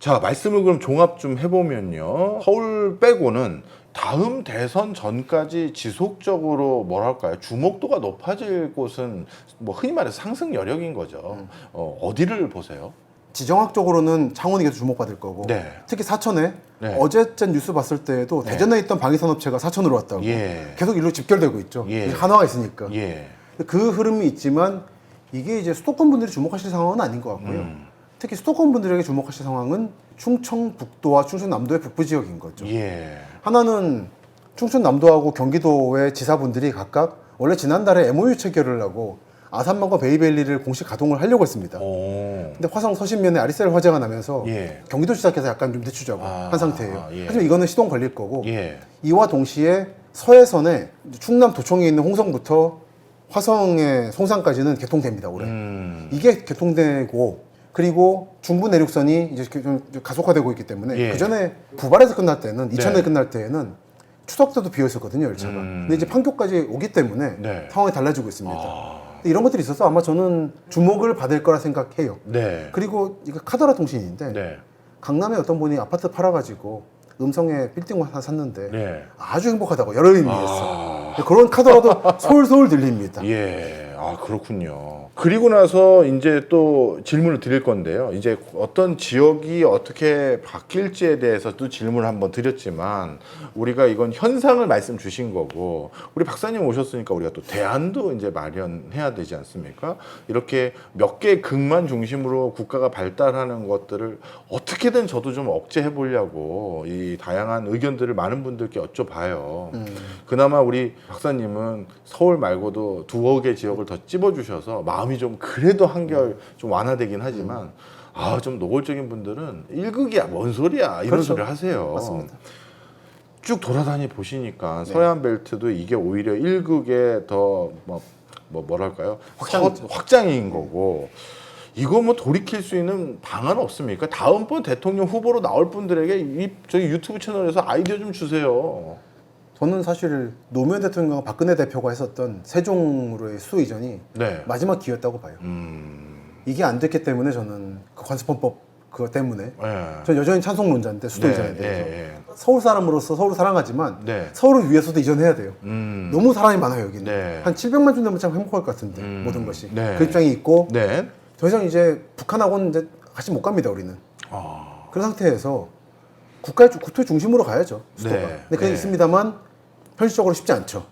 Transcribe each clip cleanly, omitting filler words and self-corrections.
자, 말씀을 그럼 종합 좀 해보면요. 서울 빼고는 다음 대선 전까지 지속적으로 뭐랄까요, 주목도가 높아질 곳은 뭐 흔히 말해서 상승 여력인 거죠. 어디를 보세요? 지정학적으로는 창원이 계속 주목받을 거고 네. 특히 사천에 네. 어제쯤 뉴스 봤을 때에도 네. 대전에 있던 방위산업체가 사천으로 왔다고 예. 계속 일로 집결되고 있죠. 예. 한화가 있으니까. 예. 그 흐름이 있지만 이게 이제 수도권 분들이 주목하실 상황은 아닌 것 같고요. 특히 수도권 분들에게 주목하실 상황은 충청북도와 충청남도의 북부 지역인 거죠. 예. 하나는 충청남도하고 경기도의 지사분들이 각각 원래 지난달에 MOU 체결을 하고 아산만과 베이밸리를 공식 가동을 하려고 했습니다. 오. 근데 화성 서신면에 아리셀 화재가 나면서 예. 경기도지사께서 약간 좀 늦추자고 한 상태예요. 예. 하지만 이거는 시동 걸릴 거고 예. 이와 동시에 서해선에 충남 도청에 있는 홍성부터 화성의 송산까지는 개통됩니다. 올해. 이게 개통되고 그리고 중부 내륙선이 이제 좀 가속화되고 있기 때문에 예. 그 전에 부발에서 끝날 때는 2000년에 네. 끝날 때에는 추석 때도 비어 있었거든요, 열차가. 근데 이제 판교까지 오기 때문에 네. 상황이 달라지고 있습니다. 이런 것들이 있어서 아마 저는 주목을 받을 거라 생각해요. 네. 그리고 이거 카더라 통신인데 네. 강남에 어떤 분이 아파트 팔아가지고 음성에 빌딩 하나 샀는데 네. 아주 행복하다고 여러 의미에서 그런 카더라도 솔솔 들립니다. 예, 아, 그렇군요. 그리고 나서 이제 또 질문을 드릴 건데요. 이제 어떤 지역이 어떻게 바뀔지에 대해서도 질문을 한번 드렸지만, 우리가 이건 현상을 말씀 주신 거고, 우리 박사님 오셨으니까 우리가 또 대안도 이제 마련해야 되지 않습니까? 이렇게 몇 개의 극만 중심으로 국가가 발달하는 것들을 어떻게든 저도 좀 억제해 보려고 이 다양한 의견들을 많은 분들께 여쭤봐요. 그나마 우리 박사님은 서울 말고도 두어 개 지역을 더 찝어주셔서 마음이 좀 그래도 한결 좀 완화되긴 하지만, 아, 좀 노골적인 분들은 1극이야, 뭔 소리야, 이런 그렇죠. 소리를 하세요. 맞습니다. 쭉 돌아다니 보시니까 서해안 벨트도 이게 오히려 1극의 더 뭐랄까요, 확장인 거고, 이거 뭐 돌이킬 수 있는 방안 없습니까? 다음번 대통령 후보로 나올 분들에게 저희 유튜브 채널에서 아이디어 좀 주세요. 저는 사실 노무현 대통령과 박근혜 대표가 했었던 세종으로의 수도 이전이 네. 마지막 기회였다고 봐요. 이게 안 됐기 때문에 저는 그 관습헌법 그거 때문에 예. 전 여전히 찬성론자인데 수도 네, 이전에 대해서 예, 예. 서울 사람으로서 서울을 사랑하지만 네. 서울을 위해서도 이전해야 돼요. 너무 사람이 많아요 여기는. 네. 한 700만 주 되면 참 행복할 것 같은데 모든 것이. 네. 그 입장이 있고 네. 더 이상 이제 북한하고는 이제 같이 못 갑니다 우리는. 그런 상태에서 국토의 중심으로 가야죠 수도가. 네. 근데 그게 네. 있습니다만 현실적으로 쉽지 않죠.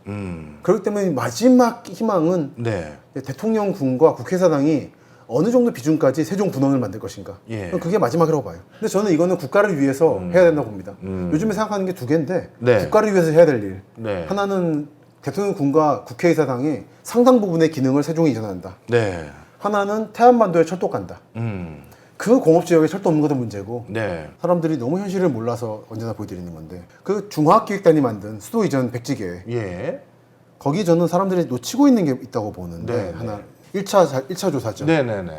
그렇기 때문에 마지막 희망은 네. 대통령궁과 국회의사당이 어느 정도 비중까지 세종 분원을 만들 것인가. 예. 그게 마지막이라고 봐요. 근데 저는 이거는 국가를 위해서 해야 된다고 봅니다. 요즘에 생각하는 게 두 개인데 네. 국가를 위해서 해야 될 일. 네. 하나는 대통령궁과 국회의사당이 상당 부분의 기능을 세종에 이전한다. 네. 하나는 태안반도에 철도 간다. 그 공업지역에 철도 없는 것도 문제고 네. 사람들이 너무 현실을 몰라서 언제나 보여드리는 건데 그 중화기획단이 만든 수도 이전 백지계획 예. 거기 저는 사람들이 놓치고 있는 게 있다고 보는데 네, 하나 1차 조사죠. 네네네.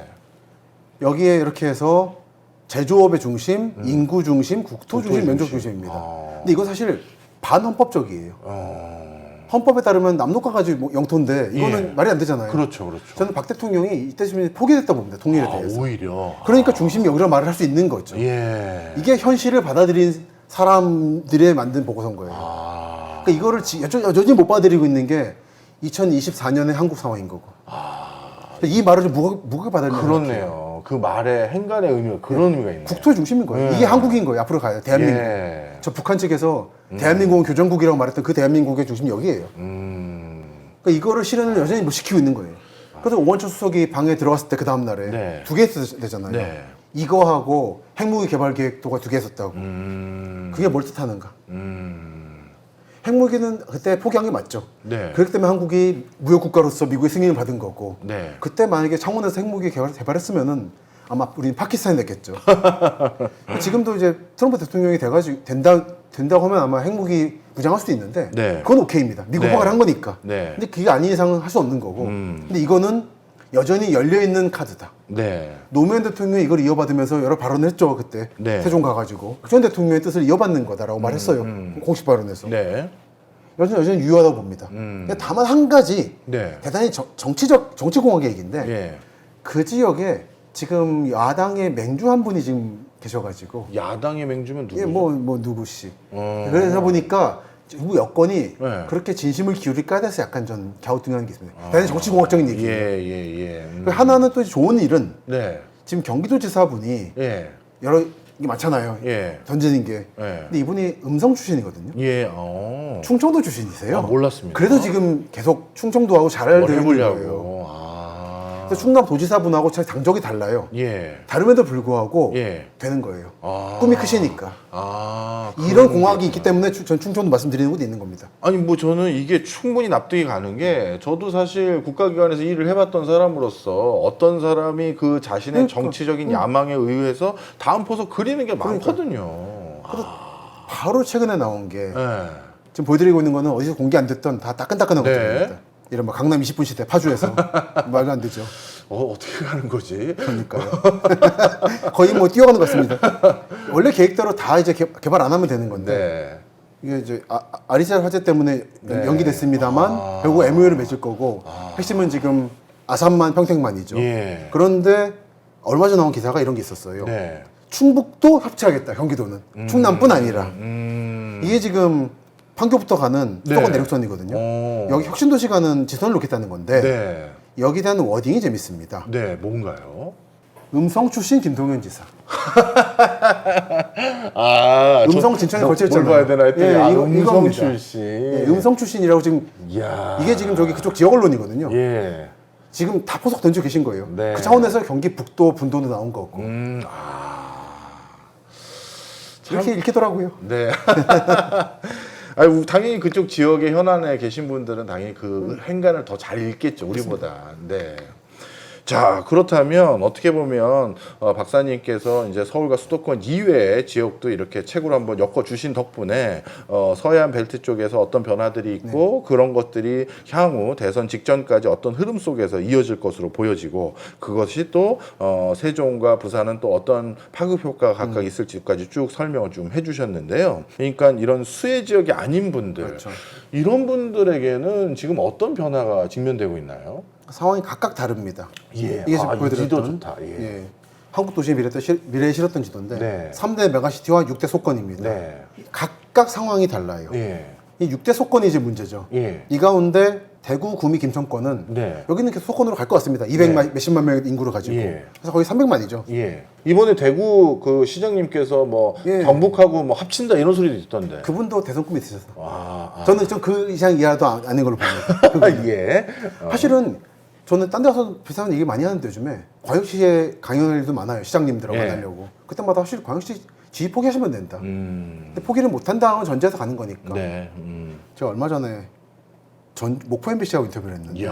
여기에 이렇게 해서 제조업의 중심, 인구 중심, 국토 중심, 국토의 면적 중심. 중심입니다. 근데 이거 사실 반헌법적이에요. 어. 헌법에 따르면 남록까지 뭐 영토인데 이거는 예. 말이 안 되잖아요. 그렇죠, 그렇죠. 저는 박 대통령이 이때쯤에 포기했다 봅니다. 통일에 대해서. 오히려. 그러니까 중심이 여기로 말을 할 수 있는 거죠. 예. 이게 현실을 받아들인 사람들이 만든 보고서인 거예요. 그러니까 이거를 여전히 못 받아들이고 있는 게 2024년의 한국 상황인 거고. 이 말을 좀 무겁게 받아들이는 그렇네요. 그 말에 행간의 의미가 그런 의미가 있네요. 국토의 중심인 거예요. 예. 이게 한국인 거예요. 앞으로 가요. 대한민국. 예. 저 북한 측에서 대한민국은 교정국이라고 말했던 그 대한민국의 중심이 여기예요. 그러니까 이거를 실현을 여전히 못 시키고 있는 거예요. 그래서 오원철 수석이 방에 들어갔을 때 그 다음 날에 네. 두 개 있었잖아요. 네. 이거하고 핵무기 개발 계획도가 두 개 있었다고. 그게 뭘 뜻하는가? 핵무기는 그때 포기한 게 맞죠. 네. 그렇기 때문에 한국이 무역국가로서 미국의 승인을 받은 거고. 네. 그때 만약에 창원에서 핵무기 개발했으면은 아마 우리는 파키스탄이 됐겠죠. 지금도 이제 트럼프 대통령이 된다고 하면 아마 핵무기 무장할 수도 있는데 네. 그건 오케이입니다. 미국 네. 허가를 한 거니까. 네. 근데 그게 아닌 이상은 할 수 없는 거고. 근데 이거는 여전히 열려있는 카드다. 네. 노무현 대통령이 이걸 이어받으면서 여러 발언을 했죠. 그때 네. 세종 가가지고 전 대통령의 뜻을 이어받는 거다라고 말했어요. 공식 발언에서. 네. 여전히 유효하다고 봅니다. 근데 다만 한 가지 네. 대단히 정치공학 얘기인데 예. 그 지역에 지금 야당의 맹주 한 분이 지금 계셔가지고 야당의 맹주면 누구죠? 예, 뭐 누구씩. 그러다 보니까 후 여건이 네. 그렇게 진심을 기울일까 해서 약간 전 갸우뚱하는 게 있습니다. 대단히 정치공학적인 얘기예요. 예. 하나는 또 좋은 일은 네. 지금 경기도지사분이 예. 여러 게 많잖아요. 예. 던지는 게. 예. 근데 이분이 음성 출신이거든요. 예. 충청도 출신이세요. 아, 몰랐습니다. 그래도 지금 계속 충청도하고 잘 뭘 되는 해보려고. 거예요. 아. 그래서 충남도지사분하고 참 당적이 달라요. 예. 다름에도 불구하고 예. 되는 거예요. 아. 꿈이 크시니까. 아. 이런 그런 공학이 게 있기 때문에 전 충청도 말씀드리는 것도 있는 겁니다. 아니 뭐 저는 이게 충분히 납득이 가는 게 저도 사실 국가기관에서 일을 해봤던 사람으로서 어떤 사람이 그 자신의 그러니까. 정치적인 야망에 의해서 다음 포서 그리는 게 많거든요. 바로 최근에 나온 게 네. 지금 보여드리고 있는 거는 어디서 공개 안 됐던 다 따끈따끈한 네. 것들입니다. 이런 뭐 강남 20분 시대 파주에서 말도 안 되죠. 어떻게 가는 거지? 그러니까요. 거의 뭐 뛰어가는 것 같습니다. 원래 계획대로 다 이제 개발 안 하면 되는 건데 네. 이게 이제 아리살 화재 때문에 네. 연기됐습니다만 결국 MOU를 맺을 거고 핵심은 지금 아산만 평택만이죠. 예. 그런데 얼마 전에 나온 기사가 이런 게 있었어요. 네. 충북도 협치하겠다. 경기도는 충남뿐 아니라 이게 지금 판교부터 가는 수도권 네. 내륙선이거든요. 오. 여기 혁신도시 가는 지선을 놓겠다는 건데 네. 여기에 대한 워딩이 재밌습니다. 네. 뭔가요? 음성 출신 김동연 지사. 아, 음성 진천에 걸쳐있잖아요. 뭘 봐야 되나 했더니 예, 음성 이겁니다. 출신. 예, 음성 출신이라고 지금 이야. 이게 지금 저기 그쪽 지역 언론이거든요. 예. 지금 다 포석 던져 계신 거예요. 네. 그 차원에서 경기 북도 분도도 나온 거고 이렇게 읽히더라고요. 네. 아니, 당연히 그쪽 지역의 현안에 계신 분들은 당연히 그 행간을 더 잘 읽겠죠, 우리보다. 네. 자, 그렇다면 어떻게 보면 박사님께서 이제 서울과 수도권 이외의 지역도 이렇게 책으로 한번 엮어 주신 덕분에 서해안 벨트 쪽에서 어떤 변화들이 있고 그런 것들이 향후 대선 직전까지 어떤 흐름 속에서 이어질 것으로 보여지고 그것이 또 세종과 부산은 또 어떤 파급 효과가 각각 있을지까지 쭉 설명을 좀 해주셨는데요. 그러니까 이런 수해 지역이 아닌 분들 그렇죠. 이런 분들에게는 지금 어떤 변화가 직면되고 있나요? 상황이 각각 다릅니다. 예. 이게 지금 이 보여드렸던 지도 좋다. 예. 예. 한국 도시의 미래에 실었던 지도인데 네. 3대 메가시티와 6대 속건입니다. 네. 각각 상황이 달라요. 예. 이 6대 속건이 이제 문제죠. 예. 이 가운데 대구, 구미, 김천권은 네. 여기는 계속 속건으로 갈 것 같습니다. 200만 몇십만 명의 인구를 가지고. 예. 그래서 거의 300만이죠. 예. 이번에 대구 그 시장님께서 뭐 예. 경북하고 뭐 합친다 이런 소리도 있던데. 그분도 대선 꿈이 있으셔서. 아. 저는 좀 그 이상 이하도 아닌 걸로 봅니다. 예. 사실은 저는 딴 데 가서 비슷한 얘기 많이 하는데 요즘에 광역시에 강연할 일도 많아요. 시장님들하고 예. 만나려고. 그때마다 확실히 광역시 지휘 포기하시면 된다. 음. 근데 포기를 못한다는 전제에서 가는 거니까. 네. 제가 얼마 전에 목포 MBC하고 인터뷰를 했는데 이야.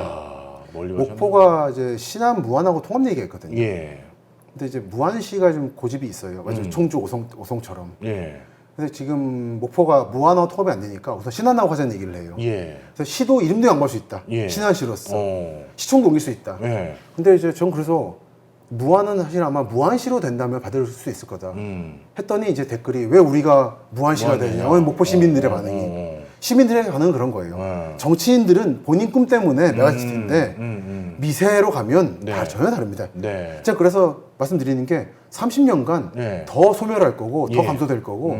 멀리 가셨네. 목포가 이제 신안 무안하고 통합 얘기했거든요. 예. 근데 이제 무안시가 좀 고집이 있어요. 마치 청주 오송처럼. 예. 그래서 지금 목포가 무안하고 통합이 안 되니까 우선 신안하고 하자는 얘기를 해요. 예. 그래서 시도 이름도 양보할 수 있다. 예. 신안시로서. 어. 시청도 옮길 수 있다. 예. 근데 이제 전 그래서 무안은 사실 아마 무안시로 된다면 받을 수 있을 거다. 했더니 이제 댓글이 왜 우리가 무안시가 되냐. 목포 시민들의 반응이. 시민들의 반응은 그런 거예요. 정치인들은 본인 꿈 때문에 메가시티인데 미세로 가면 네. 전혀 다릅니다. 네. 제가 그래서 말씀드리는 게 30년간 네. 더 소멸할 거고 더 예. 감소될 거고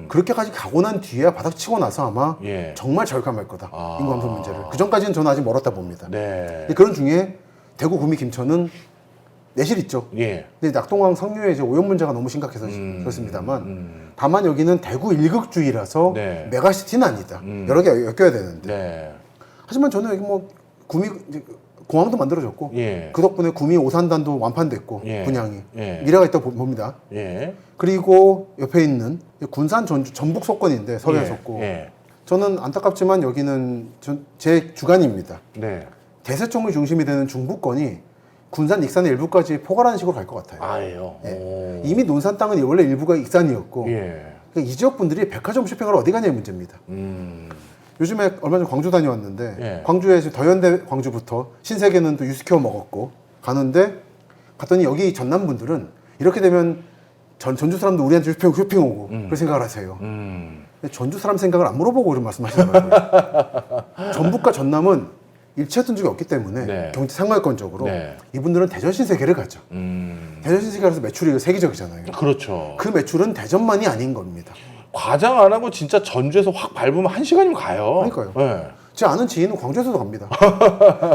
그렇게까지 가고 난 뒤에 바닥치고 나서 아마 예. 정말 절감할 거다. 아. 인구 감소 문제를. 그 전까지는 저는 아직 멀었다 봅니다. 네. 근데 그런 중에 대구, 구미, 김천은 내실 있죠. 예. 근데 낙동강 상류에 이제 오염 문제가 너무 심각해서 그렇습니다만 다만 여기는 대구 일극주의라서 네. 메가시티는 아니다. 여러 개 엮여야 되는데. 네. 하지만 저는 여기 뭐 구미 이제 공항도 만들어졌고 예. 그 덕분에 구미 오산단도 완판됐고 예. 분양이 예. 미래가 있다고 봅니다. 예. 그리고 옆에 있는 군산 전북 속건인데 서해안 속고 예. 저는 안타깝지만 여기는 제 주관입니다. 네. 대세청이 중심이 되는 중부권이 군산 익산의 일부까지 포괄하는 식으로 갈 것 같아요. 아예요. 오. 이미 논산 땅은 원래 일부가 익산이었고 예. 그러니까 이 지역 분들이 백화점 쇼핑하러 어디 가냐의 문제입니다. 요즘에 얼마 전에 광주 다녀왔는데 예. 광주에 지금 더현대 광주부터 신세계는 또 유스케어 먹었고 가는데 갔더니 여기 전남 분들은 이렇게 되면 전주 사람도 우리한테 쇼핑 오고 그런 생각을 하세요. 근데 전주 사람 생각을 안 물어보고 그런 말씀하시더라고요. 전북과 전남은 일치했던 적이 없기 때문에 네. 경제 상관권적으로 네. 이분들은 대전 신세계를 가죠. 대전 신세계라서 매출이 세계적이잖아요. 그렇죠. 그 매출은 대전만이 아닌 겁니다. 과장 안 하고 진짜 전주에서 확 밟으면 1시간이면 가요. 그러니까요. 네. 제 아는 지인은 광주에서도 갑니다.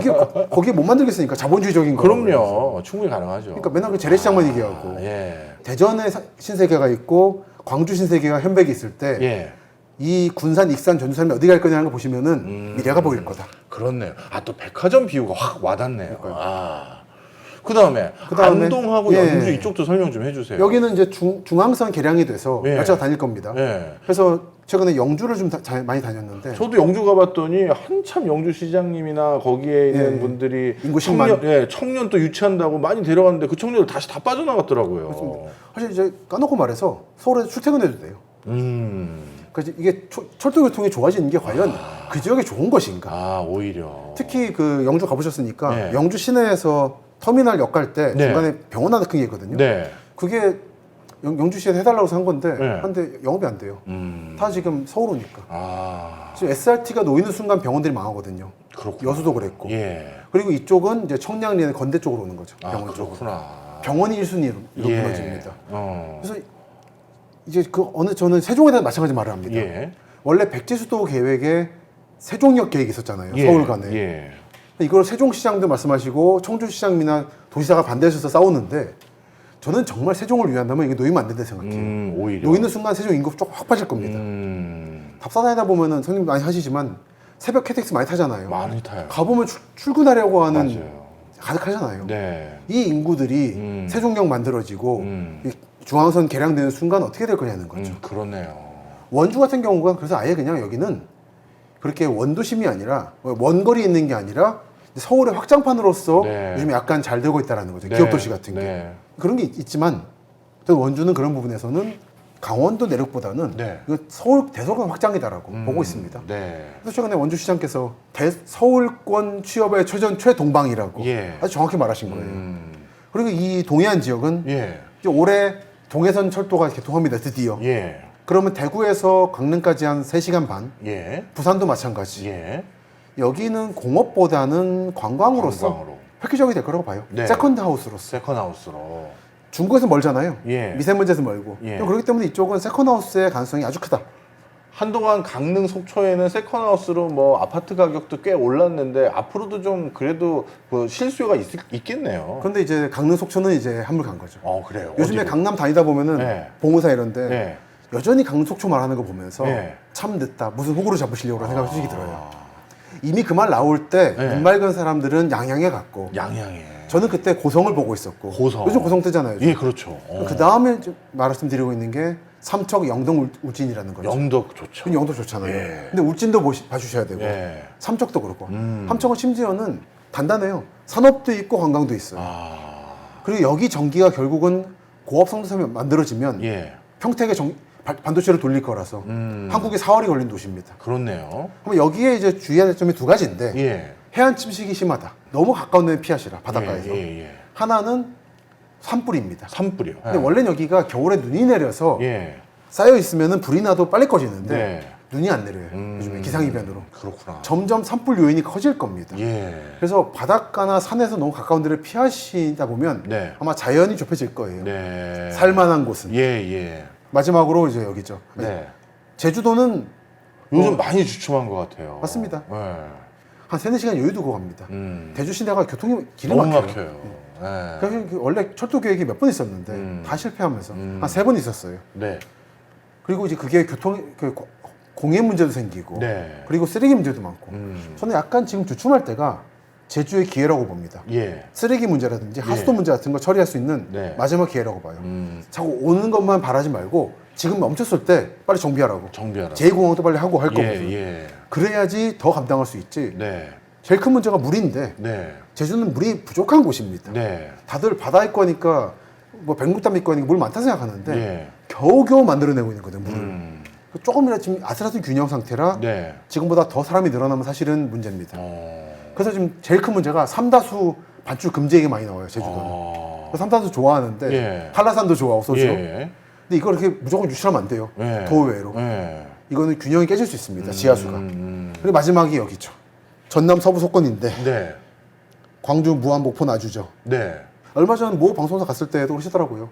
이게 거기에 못 만들겠으니까 자본주의적인 거. 그럼요. 충분히 가능하죠. 그러니까 맨날 그 재래시장만 얘기하고 예. 대전에 신세계가 있고 광주 신세계가 현백이 있을 때 예. 이 군산, 익산, 전주 사람이 어디 갈 거냐는 거 보시면은 미래가 보일 거다. 그렇네요. 아, 또 백화점 비유가 확 와닿네요. 아. 그다음에 안동하고 예. 연주 이쪽도 설명 좀 해주세요. 여기는 이제 중앙선 개량이 돼서 예. 열차가 다닐 겁니다. 예. 그래서 최근에 영주를 좀 많이 다녔는데 저도 영주 가봤더니 한참 영주 시장님이나 거기에 있는 예. 분들이 인구 10만. 청년, 예, 청년 또 유치한다고 많이 데려갔는데 그 청년들 다시 다 빠져나갔더라고요. 사실 이제 까놓고 말해서 서울에서 출퇴근해도 돼요. 그래서 이게 철도 교통이 좋아지는 게 과연 그 지역에 좋은 것인가? 아, 오히려. 특히 그 영주 가보셨으니까 네. 영주 시내에서 터미널역 갈 때 네. 중간에 병원 하나 큰 게 있거든요. 네. 그게 영주시에서 해달라고 산 건데 네. 한데 영업이 안 돼요. 다 지금 서울 오니까. 아, 지금 SRT가 놓이는 순간 병원들이 망하거든요. 그렇구나. 여수도 그랬고. 예. 그리고 이쪽은 이제 청량리는 건대 쪽으로 오는 거죠. 아, 병원 쪽으로. 그렇구나. 병원이 1순위로 예. 무너집니다. 어. 그래서 이제 저는 세종에 대한 마찬가지 말을 합니다. 예. 원래 백제수도 계획에 세종역 계획이 있었잖아요. 예. 서울 간에. 예. 이걸 세종시장도 말씀하시고 청주시장이나 도지사가 반대하셔서 싸우는데 저는 정말 세종을 위한다면 이게 놓이면 안 된다 생각해요. 오히려. 놓이는 순간 세종 인구 확 빠질 겁니다. 답사다니다 보면은 선생님 많이 하시지만 새벽 KTX 많이 타잖아요. 많이 타요. 가보면 출근하려고 하는 맞아요. 가득하잖아요. 네. 이 인구들이 세종역 만들어지고 이 중앙선 개량되는 순간 어떻게 될 거냐는 거죠. 그러네요. 원주 같은 경우가 그래서 아예 그냥 여기는 그렇게 원도심이 아니라 원거리에 있는 게 아니라 서울의 확장판으로서 네. 요즘 약간 잘 되고 있다는 거죠. 네. 기업도시 같은 게. 네. 그런 게 있지만 또 원주는 그런 부분에서는 강원도 내륙보다는 네. 이거 서울 대서관 확장이다라고 보고 있습니다. 네. 그래서 최근에 원주시장께서 서울권 취업의 최동방이라고 예. 아주 정확히 말하신 거예요. 그리고 이 동해안 지역은 예. 이제 올해 동해선 철도가 개통합니다. 드디어. 예. 그러면 대구에서 강릉까지 한 3시간 반. 예. 부산도 마찬가지. 예. 여기는 공업보다는 관광으로서 관광으로. 획기적이 될 거라고 봐요. 네. 세컨드 하우스로서. 세컨하우스로. 중국에서 멀잖아요. 예. 미세먼지에서 멀고. 예. 그렇기 때문에 이쪽은 세컨드 하우스의 가능성이 아주 크다. 한동안 강릉 속초에는 세컨하우스로 뭐 아파트 가격도 꽤 올랐는데 앞으로도 좀 그래도 뭐 실수요가 있겠네요. 그런데 이제 강릉 속초는 이제 한물 간 거죠. 그래요. 요즘에 어디로? 강남 다니다 보면은 네. 봉우사 이런데 네. 여전히 강릉 속초 말하는 거 보면서 네. 참 늦다. 무슨 호구로 잡으시려고 그런 생각이 솔직히 들어요. 이미 그 말 나올 때 네. 눈 맑은 사람들은 양양에 갔고 양양에. 저는 그때 고성을 보고 있었고 고성. 요즘 고성 뜨잖아요. 요즘. 예, 그렇죠. 그 다음에 말씀드리고 있는 게 삼척 영동 울진이라는 거죠. 영덕 좋죠. 영도 좋잖아요. 예. 근데 울진도 봐주셔야 되고 예. 삼척도 그렇고 삼척은 심지어는 단단해요. 산업도 있고 관광도 있어요. 그리고 여기 전기가 결국은 고압 성도섬이 만들어지면 예. 평택에 반도체를 돌릴 거라서 한국에 4월이 걸린 도시입니다. 그렇네요. 그럼 여기에 이제 주의해야 될 점이 두 가지인데 예. 해안 침식이 심하다. 너무 가까운 데는 피하시라. 바닷가에서. 예. 하나는 산불입니다. 산불이요. 근데 원래는 여기가 겨울에 눈이 내려서 예. 쌓여 있으면은 불이 나도 빨리 꺼지는데 네. 눈이 안 내려요. 요즘에 기상이변으로. 그렇구나. 점점 산불 요인이 커질 겁니다. 예. 그래서 바닷가나 산에서 너무 가까운 데를 피하시다 보면 네. 아마 자연이 좁혀질 거예요. 네. 살만한 곳은. 예. 마지막으로 이제 여기죠. 네. 제주도는 요즘 많이 주춤한 것 같아요. 맞습니다. 네. 한 3-4시간 여유 두고 갑니다. 대주 시내가 교통이 길이 너무 막혀요. 막혀요. 네. 그래서 원래 철도 계획이 몇 번 있었는데 다 실패하면서 한 3번 있었어요. 네. 그리고 이제 그게 공해 문제도 생기고 네. 그리고 쓰레기 문제도 많고 저는 약간 지금 주춤할 때가 제주의 기회라고 봅니다. 예. 쓰레기 문제라든지 하수도 문제 같은 거 처리할 수 있는 네. 마지막 기회라고 봐요. 자꾸 오는 것만 바라지 말고 지금 멈췄을 때 빨리 정비하라고. 정비하라. 제2공항도 빨리 하고 할 거고. 예. 그래야지 더 감당할 수 있지. 네. 제일 큰 문제가 물인데 네. 제주는 물이 부족한 곳입니다. 네. 다들 바다일 거니까 뭐 백록담일 거니까 물 많다 생각하는데 예. 겨우겨우 만들어내고 있는 거거든요. 물을. 조금이라도 지금 아슬아슬 균형 상태라 네. 지금보다 더 사람이 늘어나면 사실은 문제입니다. 그래서 지금 제일 큰 문제가 삼다수 반출 금지 얘기 많이 나와요. 제주도는. 삼다수 좋아하는데 예. 한라산도 좋아하고 소주. 예. 근데 이걸 이렇게 무조건 유출하면 안 돼요. 예. 도외로. 예. 이거는 균형이 깨질 수 있습니다. 지하수가. 그리고 마지막이 여기죠. 전남 서부 속권인데 네. 광주, 무안, 목포, 나주죠. 네. 얼마 전 모 방송사 갔을 때도 그러시더라고요.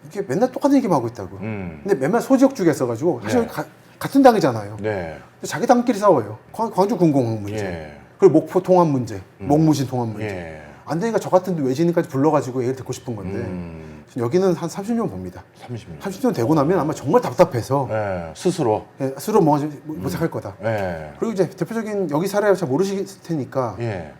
이게 맨날 똑같은 얘기만 하고 있다고. 근데 맨날 소지역 쪽에 있어가지고 사실 네. 같은 당이잖아요. 네. 근데 자기 당끼리 싸워요. 광주 군공항 문제, 예. 그리고 목포 통합 문제, 목무신 통합 문제. 예. 안 되니까 저 같은 외진이까지 불러가지고 얘기를 듣고 싶은 건데 여기는 한 30년 봅니다. 30년. 30년 되고 나면 아마 정말 답답해서 예. 스스로. 스스로 뭐 모색할 거다. 예. 그리고 이제 대표적인 여기 사례를 잘 모르실 테니까 예.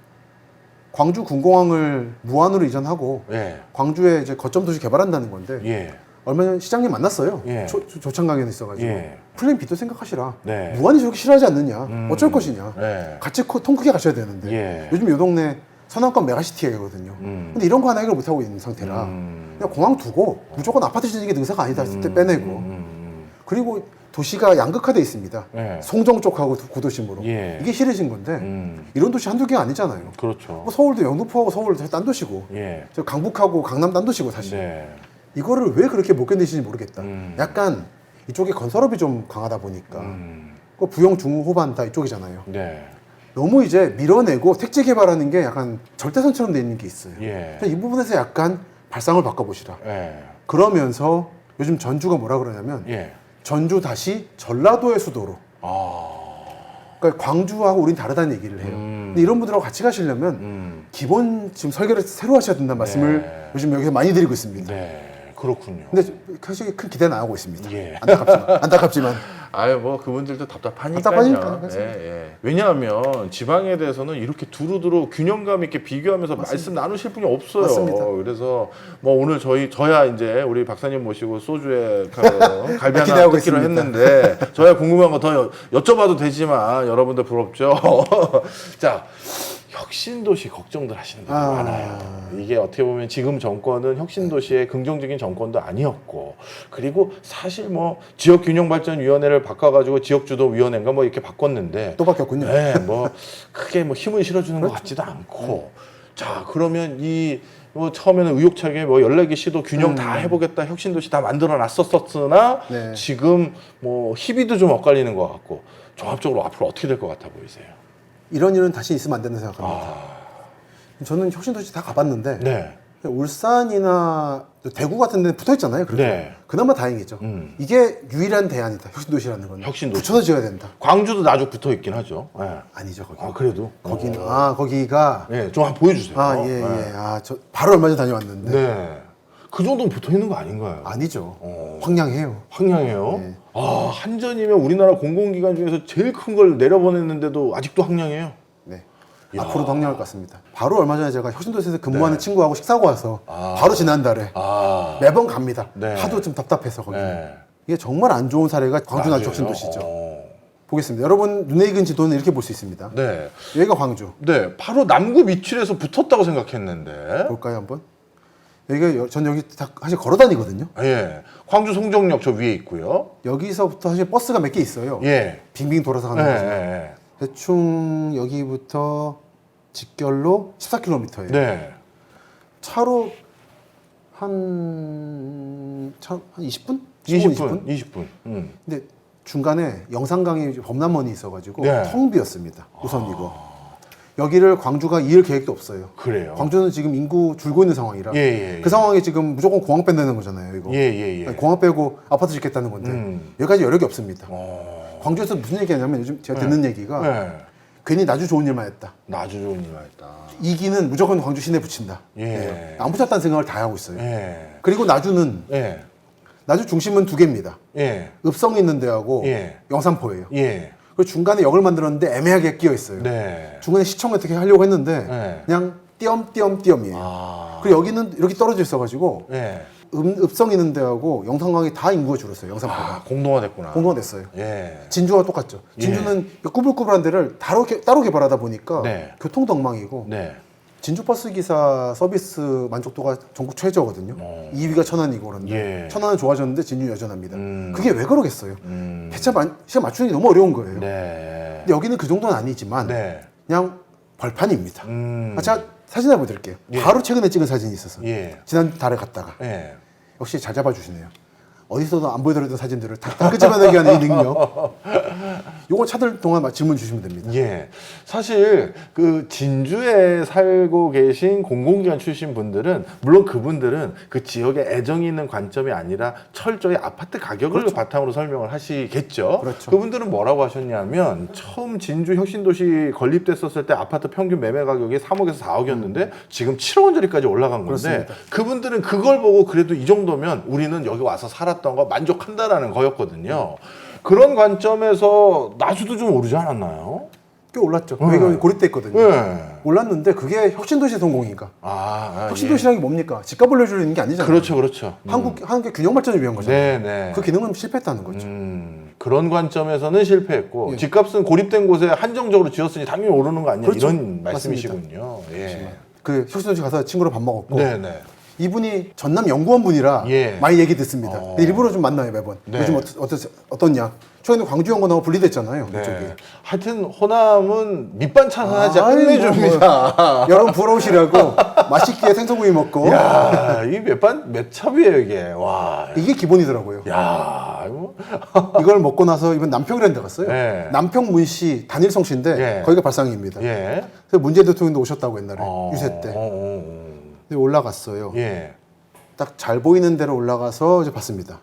광주 군공항을 무안으로 이전하고 예. 광주에 이제 거점 도시 개발한다는 건데 예. 얼마 전에 시장님 만났어요. 예. 조창강에 있어가지고 예. 플랜 B도 생각하시라. 네. 무안이 저렇게 싫어하지 않느냐. 어쩔 것이냐. 예. 같이 통 크게 가셔야 되는데 예. 요즘 요 동네 서남권 메가시티거든요. 근데 이런 거 하나 해결 못하고 있는 상태라 그냥 공항 두고 무조건 아파트 짓는 게 능사가 아니다 했을 때 빼내고 그리고 도시가 양극화돼 있습니다. 예. 송정 쪽하고 구도심으로 예. 이게 싫으신 건데 이런 도시 한두 개가 아니잖아요. 그렇죠. 뭐 서울도 영등포하고 서울 딴 도시고 예. 저 강북하고 강남 딴 도시고 사실 네. 이거를 왜 그렇게 못 견디시는지 모르겠다. 약간 이쪽에 건설업이 좀 강하다 보니까 그 부영 중후 후반 다 이쪽이잖아요. 네. 너무 이제 밀어내고 택지 개발하는 게 약간 절대선처럼 돼 있는 게 있어요. 예. 이 부분에서 약간 발상을 바꿔보시라. 예. 그러면서 요즘 전주가 뭐라 그러냐면 예. 전주 다시 전라도의 수도로. 아. 그러니까 광주하고 우린 다르다는 얘기를 해요. 근데 이런 분들하고 같이 가시려면 기본 지금 설계를 새로 하셔야 된다는 말씀을 네. 요즘 여기서 많이 드리고 있습니다. 네. 그렇군요. 근데 사실 큰 기대는 안 하고 있습니다. 예. 안타깝지만. 아유 뭐 그분들도 답답하니까요. 답답하니까, 예. 왜냐하면 지방에 대해서는 이렇게 두루두루 균형감 있게 비교하면서 말씀 나누실 분이 없어요. 맞습니다. 그래서 뭐 오늘 저야 이제 우리 박사님 모시고 소주에 갈비 하나 기대하고 뜯기로 있습니다. 했는데 저야 궁금한 거 더 여쭤봐도 되지만 여러분들 부럽죠. 자. 혁신도시 걱정들 하시는 분이 많아요. 이게 어떻게 보면 지금 정권은 혁신도시의 긍정적인 정권도 아니었고, 그리고 사실 뭐 지역균형발전위원회를 바꿔가지고 지역주도위원회인가 뭐 이렇게 바꿨는데 또 바뀌었군요. 네, 뭐 크게 뭐 힘을 실어주는 것 같지도 않고. 자, 그러면 뭐 처음에는 의욕차게 뭐 14개 시도 균형 다 해보겠다, 혁신도시 다 만들어 놨었으나 네. 지금 뭐 희비도 좀 엇갈리는 것 같고, 종합적으로 앞으로 어떻게 될 것 같아 보이세요? 이런 일은 다시 있으면 안 된다고 생각합니다. 저는 혁신도시 다 가봤는데 네. 울산이나 대구 같은 데는 붙어 있잖아요. 그래서 네. 그나마 다행이죠. 이게 유일한 대안이다. 혁신도시라는 건. 혁신도시. 붙여서 지어야 된다. 광주도 나주 붙어 있긴 하죠. 네. 아니죠, 거기. 아, 그래도? 거기는 거기가 네, 좀 한번 보여주세요. 예. 네. 저 바로 얼마 전에 다녀왔는데 네. 그 정도는 붙어 있는 거 아닌가요? 아니죠. 황량해요. 황량해요? 네. 아, 한전이면 우리나라 공공기관 중에서 제일 큰 걸 내려보냈는데도 아직도 황량해요? 네. 야. 앞으로도 황량할 것 같습니다. 바로 얼마 전에 제가 혁신도시에서 근무하는 네. 친구하고 식사하고 와서 바로 지난달에 매번 갑니다. 네. 하도 좀 답답해서 거기. 네. 이게 정말 안 좋은 사례가 광주 나주 맞아요. 혁신도시죠. 보겠습니다. 여러분 눈에 익은 지도는 이렇게 볼 수 있습니다. 네. 여기가 광주. 네. 바로 남구 밑줄에서 붙었다고 생각했는데. 볼까요 한번? 여기가 전 여기 다 사실 걸어 다니거든요. 예. 광주 송정역 저 위에 있고요. 여기서부터 사실 버스가 몇 개 있어요. 예. 빙빙 돌아서 가는 예, 거죠. 예, 대충 여기부터 직결로 14km예요. 네. 차로 한 20분? 15분? 20분. 근데 중간에 영산강에 범람원이 있어가지고 네. 텅 비었습니다. 우선 이거. 여기를 광주가 이을 계획도 없어요. 그래요. 광주는 지금 인구 줄고 있는 상황이라 예. 그 상황에 지금 무조건 공항 뺀다는 거잖아요. 이거. 예. 아니, 공항 빼고 아파트 짓겠다는 건데 여기까지 여력이 없습니다. 광주에서 무슨 얘기하냐면 요즘 제가 듣는 얘기가 네. 괜히 나주 좋은 일만 했다. 나주 좋은 일만 했다. 이기는 무조건 광주 시내 붙인다. 예. 안 붙였다는 생각을 다 하고 있어요. 예. 그리고 나주는 예. 나주 중심은 두 개입니다. 예. 읍성 있는 데하고 예. 영산포예요. 예. 그리고 중간에 역을 만들었는데 애매하게 끼어 있어요. 네. 중간에 시청 어떻게 하려고 했는데 네. 그냥 띄엄띄엄띄엄이에요. 그리고 여기는 이렇게 떨어져 있어가지고 예. 읍성 있는 데하고 영산강이 다 인구가 줄었어요. 영산포가. 공동화됐구나. 공동화됐어요. 예. 진주와 똑같죠. 진주는 꾸불꾸불한 데를 따로 개발하다 보니까 네. 교통도 엉망이고 네. 진주 버스 기사 서비스 만족도가 전국 최저거든요. 2위가 천안이고 그런데 예. 천안은 좋아졌는데 진주 여전합니다. 그게 왜 그러겠어요? 시간 맞추는 게 너무 어려운 거예요. 네. 근데 여기는 그 정도는 아니지만 네. 그냥 벌판입니다. 제가 사진 한번 보여드릴게요. 예. 바로 최근에 찍은 사진이 있어서 예. 지난달에 갔다가 예. 역시 잘 잡아주시네요. 어디서도 안 보여드렸던 사진들을 다 끄집어내기 하는 이 능력. 요거 차들 동안 질문 주시면 됩니다. 예. 사실 그 진주에 살고 계신 공공기관 출신 분들은 물론 그분들은 그 지역에 애정이 있는 관점이 아니라 철저히 아파트 가격을 바탕으로 설명을 하시겠죠. 그렇죠. 그분들은 뭐라고 하셨냐면 처음 진주 혁신도시 건립됐었을 때 아파트 평균 매매 가격이 3억에서 4억이었는데 지금 7억 원짜리까지 올라간 건데 그렇습니다. 그분들은 그걸 보고 그래도 이 정도면 우리는 여기 와서 살았던 거 만족한다라는 거였거든요. 그런 관점에서 나주도 좀 오르지 않았나요? 꽤 올랐죠. 여기가 고립됐거든요. 네. 올랐는데 그게 혁신도시 성공인가? 아, 혁신도시라는 게 뭡니까? 집값 올려주는 게 아니잖아요. 그렇죠, 그렇죠. 한국의 균형 발전을 위한 거잖아요. 네. 그 기능은 실패했다는 거죠. 그런 관점에서는 실패했고 예. 집값은 고립된 곳에 한정적으로 지었으니 당연히 오르는 거 아니냐 그렇죠. 이런 말씀이시군요. 예. 그 혁신도시 가서 친구랑 밥 먹었고 네네. 이분이 전남 연구원 분이라 예. 많이 얘기 듣습니다. 근데 일부러 좀 만나요 매번. 네. 요즘 어떻냐? 최근에 광주 연구원하고 분리됐잖아요. 네. 이쪽이. 하여튼 호남은 밑반찬 하지 아이, 끝내줍니다. 여러분 부러우시라고 맛있게 생선구이 먹고 야, 이 몇 첩이에요 이게. 와. 이게 기본이더라고요. 야, 뭐. 이걸 먹고 나서 이번 남평이라는 데 갔어요. 네. 남평 문시 단일성 시인데 예. 거기가 발상입니다. 예. 그래서 문재인 대통령도 오셨다고 옛날에 유세 때. 어. 근데 올라갔어요. 예. 딱 잘 보이는 데로 올라가서 이제 봤습니다.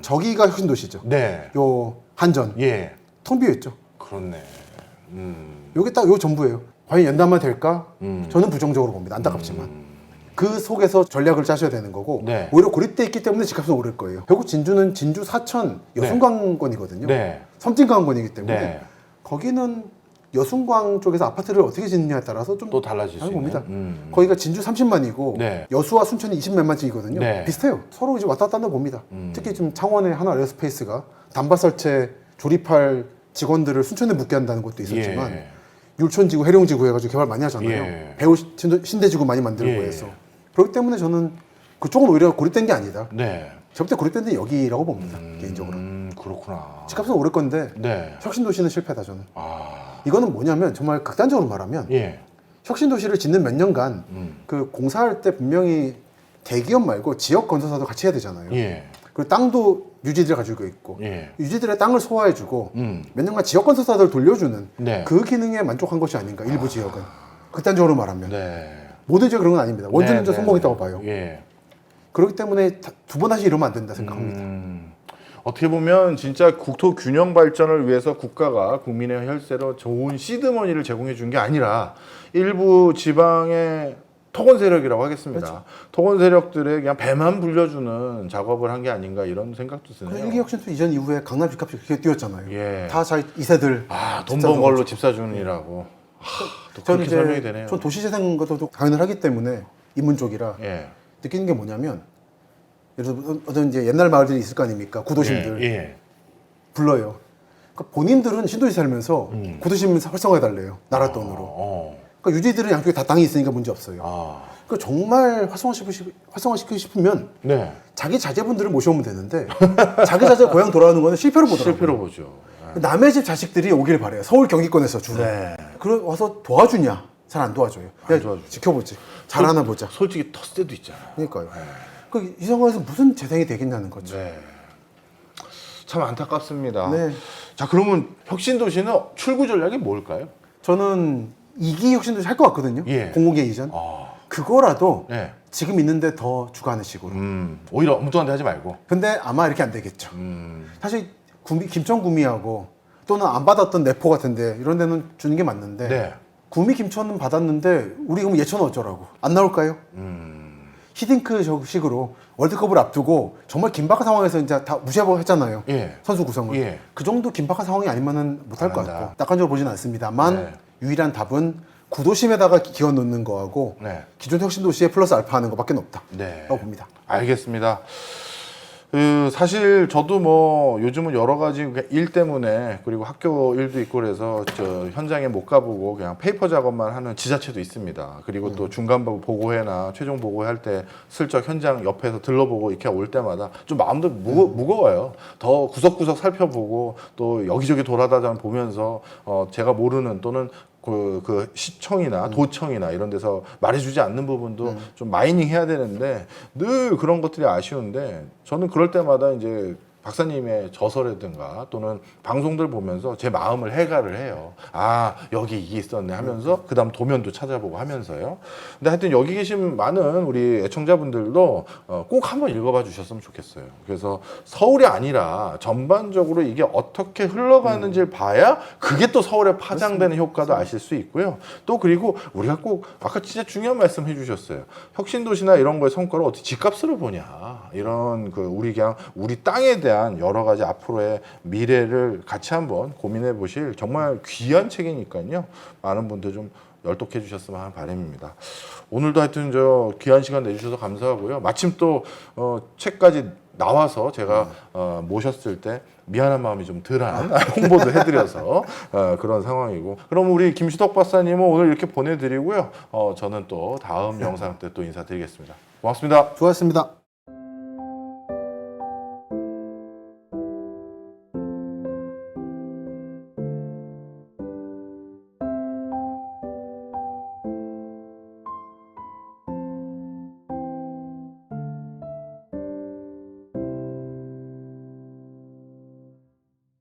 저기가 혁신도시죠. 네. 요 한전 예. 통 비어 있죠. 그렇네. 요게 딱 요 전부예요. 과연 연담만 될까? 저는 부정적으로 봅니다. 안타깝지만. 그 속에서 전략을 짜셔야 되는 거고 네. 오히려 고립돼 있기 때문에 집값은 오를 거예요. 결국 진주는 진주 사천 여순광권이거든요. 네. 섬진강원이기 때문에 네. 거기는 여순광 쪽에서 아파트를 어떻게 짓느냐에 따라서 좀 또 달라질 수 다른 있는. 겁니다. 거기가 진주 30만이고 네. 여수와 순천이 20몇만 씩이거든요. 네. 비슷해요. 서로 이제 왔다 갔다 한다 봅니다. 특히 지금 창원의 하나 에어스페이스가 단발설체 조립할 직원들을 순천에 묵게 한다는 것도 있었지만 예. 율촌지구, 해룡지구 해가지고 개발 많이 하잖아요. 예. 배우 신대지구 많이 만들고 예. 해서 그렇기 때문에 저는 그쪽은 오히려 고립된 게 아니다. 네. 저때 고립된 데 여기라고 봅니다. 개인적으로. 그렇구나. 집값은 오를 건데 네. 혁신도시는 실패다 저는. 아. 이거는 뭐냐면 정말 극단적으로 말하면 예. 혁신도시를 짓는 몇 년간 그 공사할 때 분명히 대기업 말고 지역 건설사도 같이 해야 되잖아요. 예. 그리고 땅도 유지들이 가지고 있고 예. 유지들의 땅을 소화해주고 몇 년간 지역 건설사들 돌려주는 네. 그 기능에 만족한 것이 아닌가 일부 지역은 극단적으로 말하면 네. 모든 지역 그런 건 아닙니다. 원주는 네, 좀 네, 성공했다고 네. 봐요. 예. 그렇기 때문에 두 번 다시 이러면 안 된다 생각합니다. 어떻게 보면 진짜 국토 균형 발전을 위해서 국가가 국민의 혈세로 좋은 시드머니를 제공해 준 게 아니라 일부 지방의 토건 세력이라고 하겠습니다. 그렇죠. 토건 세력들의 그냥 배만 불려주는 작업을 한 게 아닌가 이런 생각도 드네요. 일기 혁신투 이전 이후에 강남 집값이 그렇게 뛰었잖아요. 예. 다 자기 이세들. 돈 번 걸로 집 사주느라고. 또 저는 그렇게 설명이 이제 되네요. 전 도시재생 것도 당연을 하기 때문에 인문 쪽이라 예. 느끼는 게 뭐냐면 예를 들어 어떤 이제 옛날 마을들이 있을 거 아닙니까? 구도심들 예. 불러요. 그러니까 본인들은 신도시 살면서 구도심 활성화해 달래요. 나라 돈으로. 그러니까 유지들은 양쪽에 다 땅이 있으니까 문제 없어요. 그러니까 정말 활성화시키고 싶으면 네. 자기 자제분들을 모셔오면 되는데 자기 자제 고향 돌아오는 거는 실패로 보더라고요. 실패로 보죠. 남의 집 자식들이 오길 바래요. 서울 경기권에서 주로. 네. 그래 와서 도와주냐? 잘 안 도와줘요. 안 야, 도와주죠. 지켜보지. 잘하나 보자. 솔직히 터스 때도 있잖아요. 그러니까요. 이 상황에서 무슨 재생이 되겠냐는 거죠. 네. 참 안타깝습니다. 네. 자, 그러면 혁신도시는 출구 전략이 뭘까요? 저는 2기 혁신도시 할 것 같거든요. 예. 공공개 이전. 그거라도 네. 지금 있는데 더 주가하는 식으로. 오히려 엉뚱한 데 하지 말고. 근데 아마 이렇게 안 되겠죠. 사실 김천구미하고 또는 안 받았던 내포 같은데 이런 데는 주는 게 맞는데 네. 구미 김천은 받았는데 우리 그럼 예천은 어쩌라고? 안 나올까요? 히딩크 식으로 월드컵을 앞두고 정말 긴박한 상황에서 이제 다 무시하고 했잖아요. 예. 선수 구성을. 예. 그 정도 긴박한 상황이 아니면은 못할 것 안 한다. 같고 낙관적으로 보지는 않습니다만 네. 유일한 답은 구도심에다가 기어 넣는 거하고 네. 기존 혁신도시에 플러스 알파 하는 것밖에 없다. 네. 라고 봅니다. 알겠습니다. 사실 저도 뭐 요즘은 여러 가지 일 때문에 그리고 학교 일도 있고 그래서 저 현장에 못 가보고 그냥 페이퍼 작업만 하는 지자체도 있습니다. 그리고 또 중간 보고회나 최종 보고회 할 때 슬쩍 현장 옆에서 들러보고 이렇게 올 때마다 좀 마음도 무거워요. 더 구석구석 살펴보고 또 여기저기 돌아다녀 보면서 제가 모르는 또는 그 시청이나 도청이나 이런 데서 말해주지 않는 부분도 좀 마이닝 해야 되는데 늘 그런 것들이 아쉬운데 저는 그럴 때마다 이제 박사님의 저서라든가 또는 방송들 보면서 제 마음을 해가를 해요. 아, 여기 이게 있었네 하면서 그다음 도면도 찾아보고 하면서요. 근데 하여튼 여기 계신 많은 우리 애청자분들도 꼭 한번 읽어봐 주셨으면 좋겠어요. 그래서 서울이 아니라 전반적으로 이게 어떻게 흘러가는지를 봐야 그게 또 서울에 파장되는 효과도 아실 수 있고요. 또 그리고 우리가 꼭 아까 진짜 중요한 말씀 해주셨어요. 혁신도시나 이런 거의 성과를 어떻게 집값으로 보냐. 이런 우리 그냥 우리 땅에 대한 여러 가지 앞으로의 미래를 같이 한번 고민해 보실 정말 귀한 책이니까요. 많은 분들 좀 열독해 주셨으면 하는 바람입니다. 오늘도 하여튼 귀한 시간 내주셔서 감사하고요. 마침 또 책까지 나와서 제가 모셨을 때 미안한 마음이 좀 덜한 홍보도 해드려서 그런 상황이고, 그럼 우리 김시덕 박사님은 오늘 이렇게 보내드리고요. 저는 또 다음 영상 때 또 인사드리겠습니다. 고맙습니다. 좋았습니다.